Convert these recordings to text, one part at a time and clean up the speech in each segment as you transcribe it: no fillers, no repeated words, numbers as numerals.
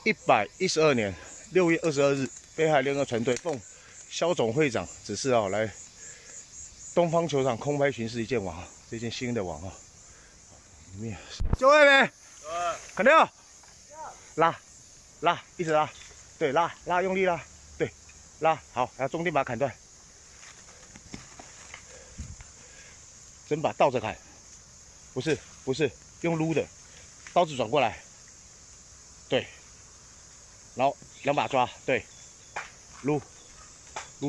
112年6月22日，北海联合船队奉肖总会长指示来东方球场空拍巡视一件网，这件新的网里面就位没？肯定拉，一直拉，对，拉，用力拉，对，拉好，然后中间把它砍断，整把倒着砍，不是用撸的，刀子转过来，对，然后2把抓，对，撸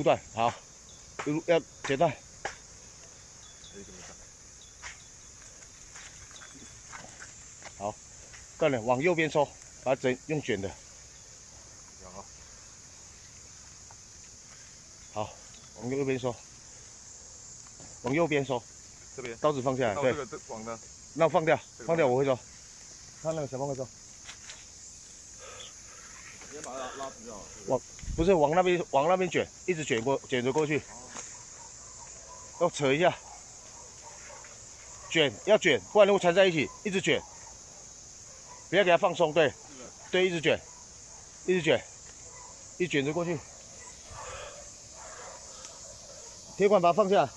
断，好，要截断。 好，断了，往右边收，把它用卷的。好，往右边收，往右边收。这边刀子放下来，对。这往呢？那放掉，我会收。他那个小方会收。直接把它拉直就好了。不是往那边卷，一直卷着过去。要扯一下，要卷，不然会缠在一起，一直卷。 不要给它放松，对，一直卷，一直卷着过去。铁管把它放下。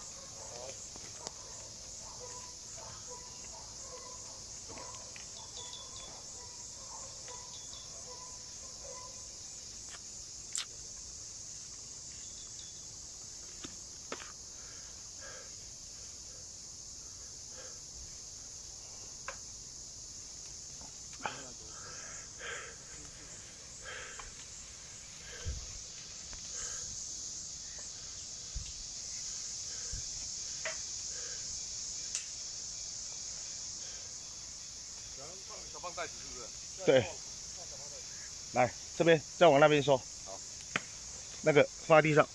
小放袋子是不是？对。来这边，再往那边收。好。那个放在地上。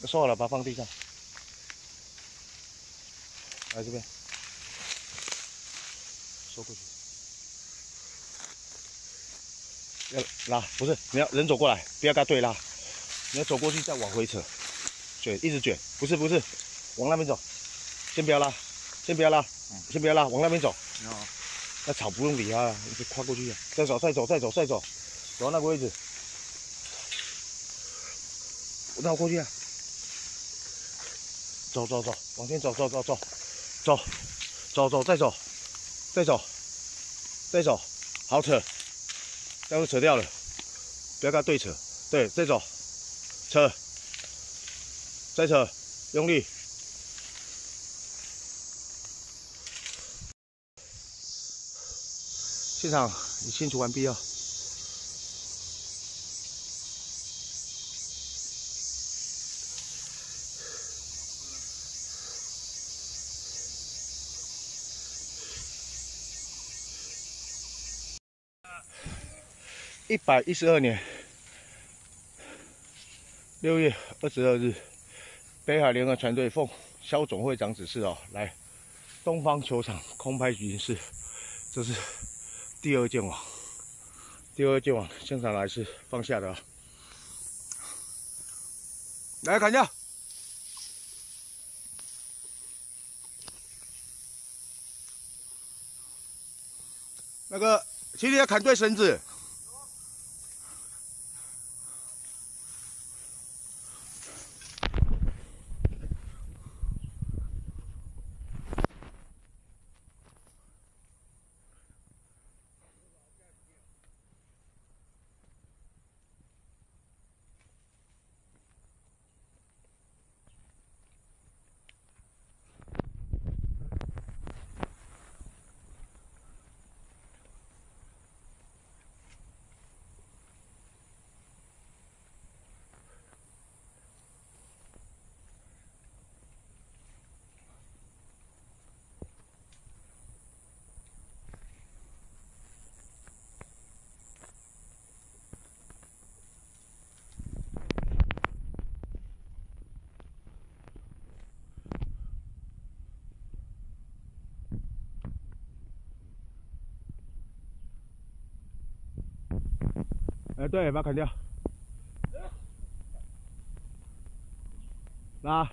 收好了，把它放地上。来这边。收过去。要拉，不是，你要人走过来，不要跟他对拉。你要走过去再往回扯，一直卷，不是，往那边走。先不要拉，先不要拉，往那边走。那草不用理它了，你就跨过去啊！再走，走到那个位置，绕过去啊！走，往前走，再走，好扯，这样就扯掉了，不要跟它对扯，对，再走，扯，再扯，用力。 现场已清除完毕了。112年6月22日，北海联合船队奉肖总会长指示来东方球场空拍巡视，这是。 第二件网，现场来是放下的来砍掉。那个，请你要砍对绳子。对，把它砍掉。拉。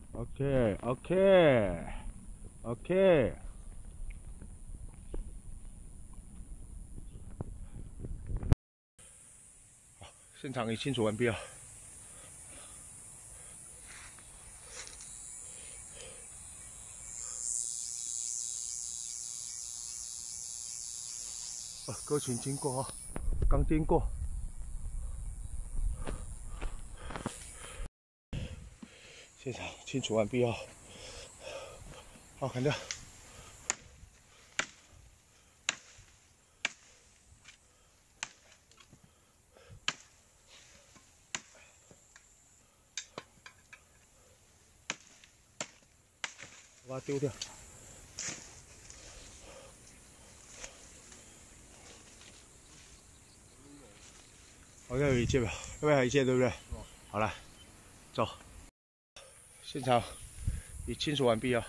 OK。现场已清除完毕了。鸽群经过哦，刚经过。现场清除完毕哦。好，砍掉。把它丢掉。好像有一件吧，那边还有一件，对不对？好了，走。现场已清除完毕哦。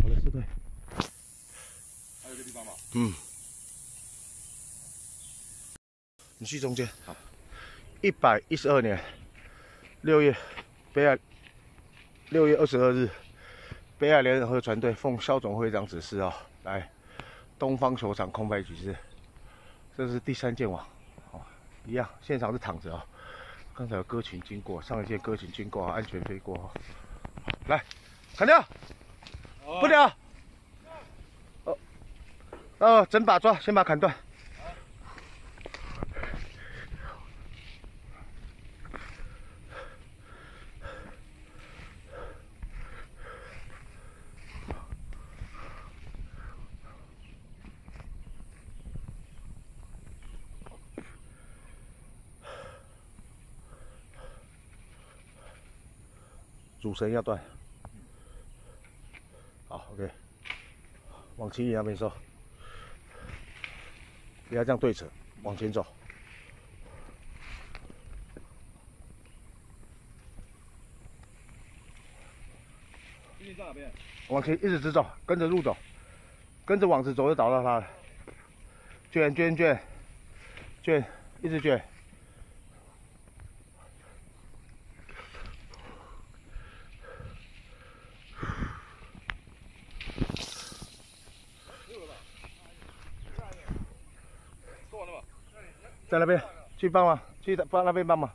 好了，是对。还有一个地方吗？嗯。你去中间。好。112年6月，6月22日，北海联合船队奉肖总会长指示哦，来东方球场空拍举式。这是第3件网，哦，一样，现场是躺着哦。刚才有鸽群经过，上一件鸽群经过，安全飞过哦。来，砍掉，不掉。整把抓，先把它砍断。主绳要断。好 ，OK， 往旗那边收，不要这样对扯，往前走。你在哪边？往前一直直走，跟着路走，跟着网子走就找到它了。卷，一直卷。在那边，去帮忙，去帮那边帮忙。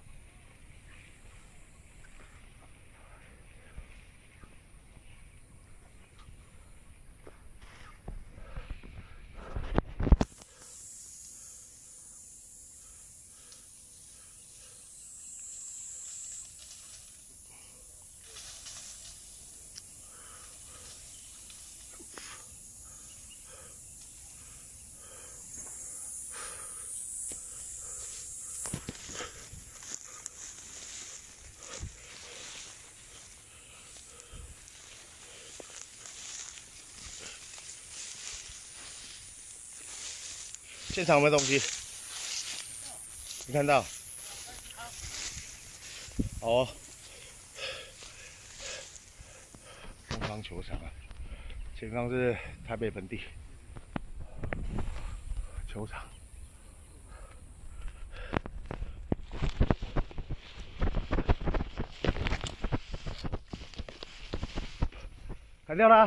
现场有没有东西？你看到？哦，东方球场啊，前方是台北本地球场。砍掉了，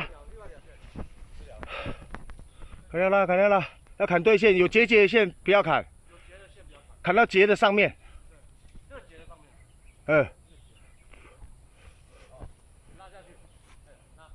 砍掉了，砍掉了，要砍对线，有结的线不要砍，砍到结的上面。这结的上面。拉下去，拉。